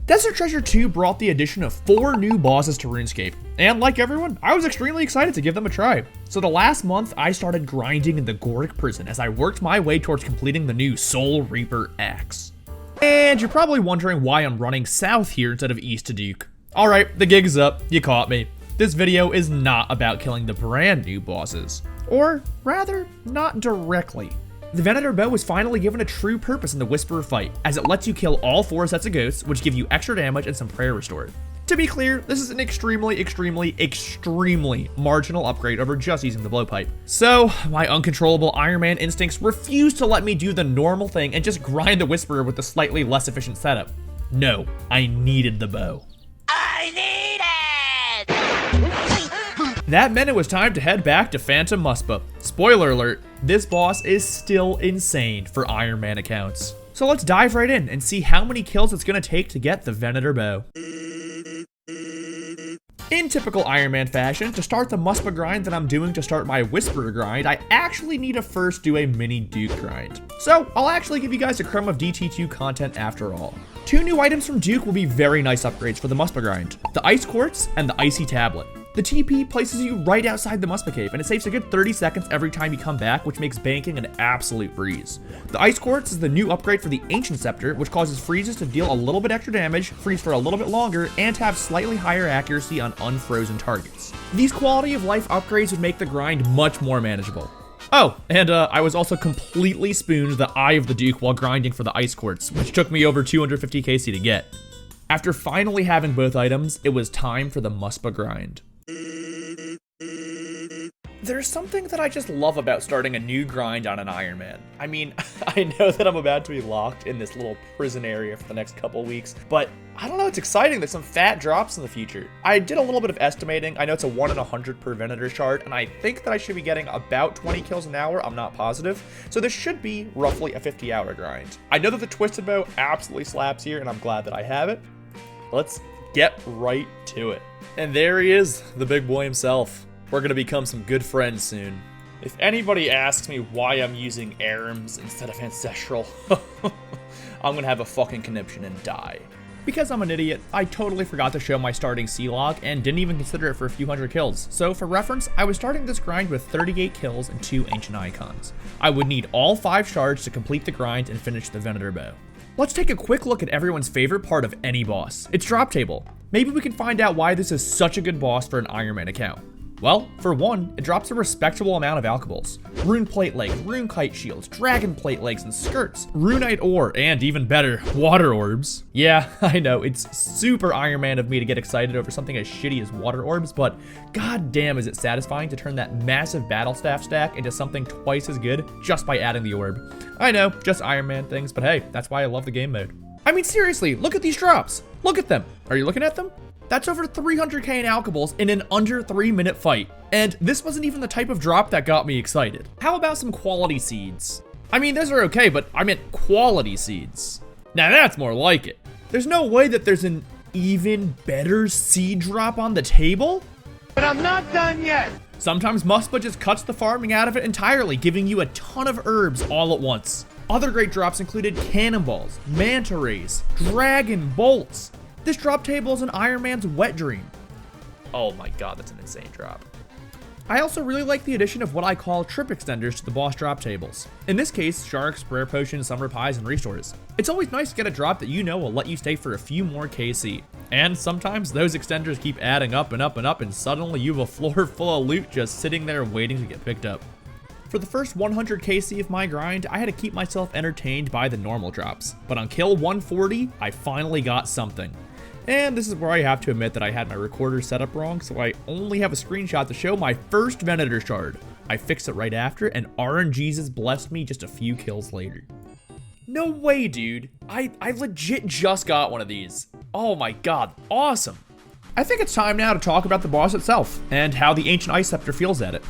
Desert Treasure 2 brought the addition of 4 new bosses to RuneScape, and like everyone, I was extremely excited to give them a try. So the last month, I started grinding in the Goric prison as I worked my way towards completing the new Soul Reaper axe. And you're probably wondering why I'm running south here instead of east to Duke. Alright, the gig is up, you caught me. This video is not about killing the brand new bosses. Or rather, not directly. The Venator Bow was finally given a true purpose in the Whisperer fight, as it lets you kill all 4 sets of ghosts, which give you extra damage and some prayer restore. To be clear, this is an extremely marginal upgrade over just using the blowpipe. So, my uncontrollable Iron Man instincts refuse to let me do the normal thing and just grind the Whisperer with a slightly less efficient setup. No, I needed the bow. I need it! That meant it was time to head back to Phantom Muspah. Spoiler alert, this boss is still insane for Iron Man accounts. So let's dive right in and see how many kills it's gonna take to get the Venator Bow. In typical Iron Man fashion, to start the Muspah grind that I'm doing to start my Whisperer grind, I actually need to first do a mini Duke grind. So I'll actually give you guys a crumb of DT2 content after all. 2 new items from Duke will be very nice upgrades for the Muspah grind, the Ice Quartz and the Icy Tablet. The TP places you right outside the Muspah Cave, and it saves a good 30 seconds every time you come back, which makes banking an absolute breeze. The Ice Quartz is the new upgrade for the Ancient Scepter, which causes freezes to deal a little bit extra damage, freeze for a little bit longer, and have slightly higher accuracy on unfrozen targets. These quality of life upgrades would make the grind much more manageable. Oh, and I was also completely spooned the Eye of the Duke while grinding for the Ice Quartz, which took me over 250 KC to get. After finally having both items, it was time for the Muspah grind. There's something that I just love about starting a new grind on an Iron Man. I mean, I know that I'm about to be locked in this little prison area for the next couple weeks, but I don't know, it's exciting. There's some fat drops in the future. I did a little bit of estimating. I know it's a 1 in 100 per Venator shard, and I think that I should be getting about 20 kills an hour. I'm not positive. So this should be roughly a 50-hour grind. I know that the Twisted Bow absolutely slaps here, and I'm glad that I have it. Let's get right to it. And there he is, the big boy himself. We're gonna become some good friends soon. If anybody asks me why I'm using Arams instead of Ancestral, I'm gonna have a fucking conniption and die. Because I'm an idiot, I totally forgot to show my starting C-log and didn't even consider it for a few hundred kills. So for reference, I was starting this grind with 38 kills and 2 Ancient Icons. I would need all 5 shards to complete the grind and finish the Venator Bow. Let's take a quick look at everyone's favorite part of any boss. It's drop table. Maybe we can find out why this is such a good boss for an Iron Man account. Well, for one, it drops a respectable amount of alkables. Rune plate legs, rune kite shields, dragon plate legs and skirts, runite ore, and even better, water orbs. Yeah, I know, it's super Iron Man of me to get excited over something as shitty as water orbs, but goddamn is it satisfying to turn that massive battle staff stack into something twice as good just by adding the orb. I know, just Iron Man things, but hey, that's why I love the game mode. I mean, seriously, look at these drops. Look at them. Are you looking at them? That's over 300k in alkables in an under 3-minute fight. And this wasn't even the type of drop that got me excited. How about some quality seeds? I mean, those are okay, but I meant quality seeds. Now that's more like it. There's no way that there's an even better seed drop on the table? But I'm not done yet! Sometimes Muspah just cuts the farming out of it entirely, giving you a ton of herbs all at once. Other great drops included cannonballs, manta rays, dragon bolts. This drop table is an Iron Man's wet dream. Oh my god, that's an insane drop. I also really like the addition of what I call trip extenders to the boss drop tables. In this case, sharks, prayer potions, summer pies, and restores. It's always nice to get a drop that you know will let you stay for a few more KC. And sometimes those extenders keep adding up and up and up, and suddenly you have a floor full of loot just sitting there waiting to get picked up. For the first 100 KC of my grind, I had to keep myself entertained by the normal drops. But on kill 140, I finally got something. And this is where I have to admit that I had my recorder set up wrong, so I only have a screenshot to show my first Venator shard. I fixed it right after, and RNGesus blessed me just a few kills later. No way, dude. I legit just got one of these. Oh my god, awesome. I think it's time now to talk about the boss itself, and how the Ancient Ice Scepter feels at it.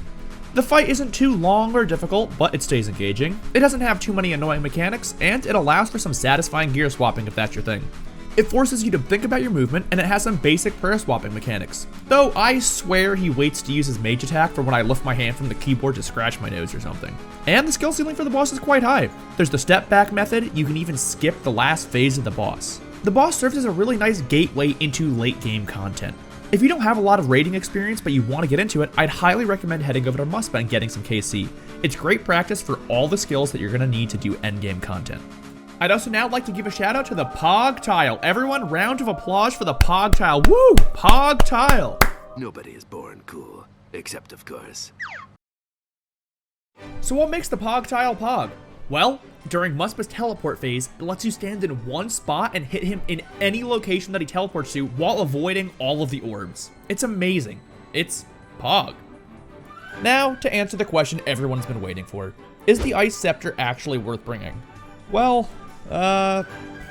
The fight isn't too long or difficult, but it stays engaging. It doesn't have too many annoying mechanics, and it allows for some satisfying gear swapping if that's your thing. It forces you to think about your movement, and it has some basic prayer swapping mechanics. Though I swear he waits to use his mage attack for when I lift my hand from the keyboard to scratch my nose or something. And the skill ceiling for the boss is quite high. There's the step back method, you can even skip the last phase of the boss. The boss serves as a really nice gateway into late game content. If you don't have a lot of raiding experience but you want to get into it, I'd highly recommend heading over to Muspah and getting some KC. It's great practice for all the skills that you're going to need to do endgame content. I'd also now like to give a shout out to the Pog Tile. Everyone, round of applause for the Pog Tile. Woo! Pog Tile! Nobody is born cool, except of course. So what makes the Pog Tile Pog? Well, during Muspah's teleport phase, it lets you stand in one spot and hit him in any location that he teleports to while avoiding all of the orbs. It's amazing. It's Pog. Now, to answer the question everyone's been waiting for. Is the Ice Scepter actually worth bringing? Well,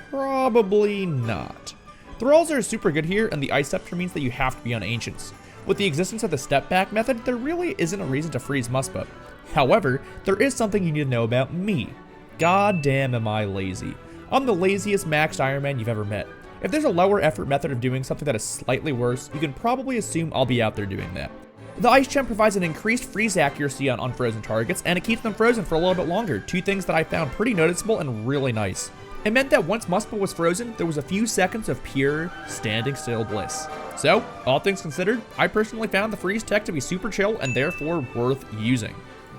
probably not. Thralls are super good here, and the Ice Scepter means that you have to be on Ancients. With the existence of the step back method, there really isn't a reason to freeze Muspah. However, there is something you need to know about me. God damn am I lazy. I'm the laziest maxed Ironman you've ever met. If there's a lower effort method of doing something that is slightly worse, you can probably assume I'll be out there doing that. The Ice Gem provides an increased freeze accuracy on unfrozen targets, and it keeps them frozen for a little bit longer, two things that I found pretty noticeable and really nice. It meant that once Muspah was frozen, there was a few seconds of pure, standing still bliss. So, all things considered, I personally found the freeze tech to be super chill and therefore worth using.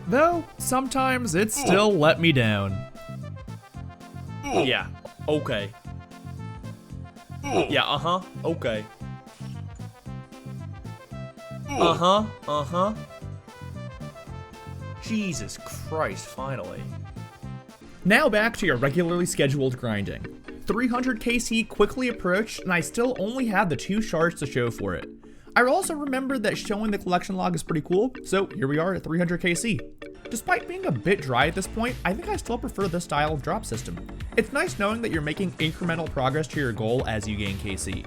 Though, sometimes it still let me down. Yeah, okay. Yeah, okay. Jesus Christ, finally. Now back to your regularly scheduled grinding. 300 KC quickly approached, and I still only had the 2 shards to show for it. I also remembered that showing the collection log is pretty cool, so here we are at 300 KC. Despite being a bit dry at this point, I think I still prefer this style of drop system. It's nice knowing that you're making incremental progress to your goal as you gain KC.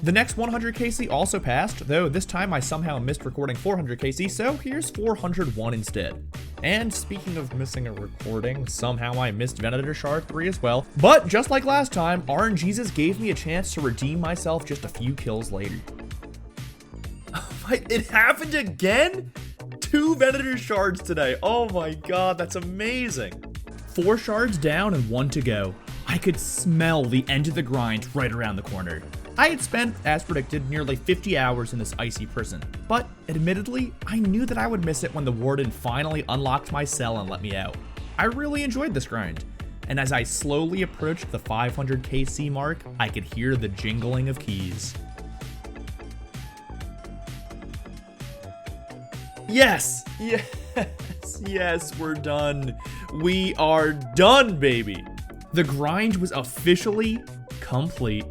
The next 100 KC also passed, though this time I somehow missed recording 400 KC, so here's 401 instead. And speaking of missing a recording, somehow I missed Venator Shard 3 as well. But just like last time, RNGesus gave me a chance to redeem myself just a few kills later. It happened again? 2 Venator shards today. Oh my god, that's amazing. 4 shards down and 1 to go. I could smell the end of the grind right around the corner. I had spent, as predicted, nearly 50 hours in this icy prison, but admittedly, I knew that I would miss it when the warden finally unlocked my cell and let me out. I really enjoyed this grind, and as I slowly approached the 500 KC mark, I could hear the jingling of keys. Yes, we're done. We are done, baby. The grind was officially complete.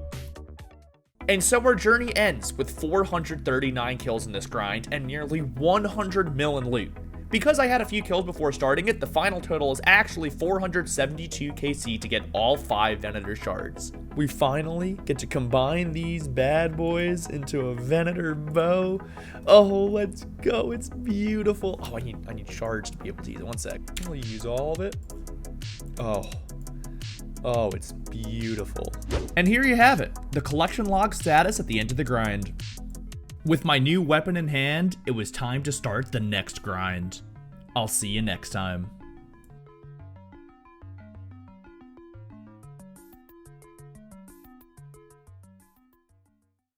And so our journey ends with 439 kills in this grind and nearly 100 mil in loot. Because I had a few kills before starting it, the final total is actually 472 KC to get all 5 Venator shards. We finally get to combine these bad boys into a Venator Bow. Oh, let's go, it's beautiful. Oh, I need shards to be able to use it. One sec. I'll use all of it. Oh, it's beautiful. And here you have it, the collection log status at the end of the grind. With my new weapon in hand, it was time to start the next grind. I'll see you next time.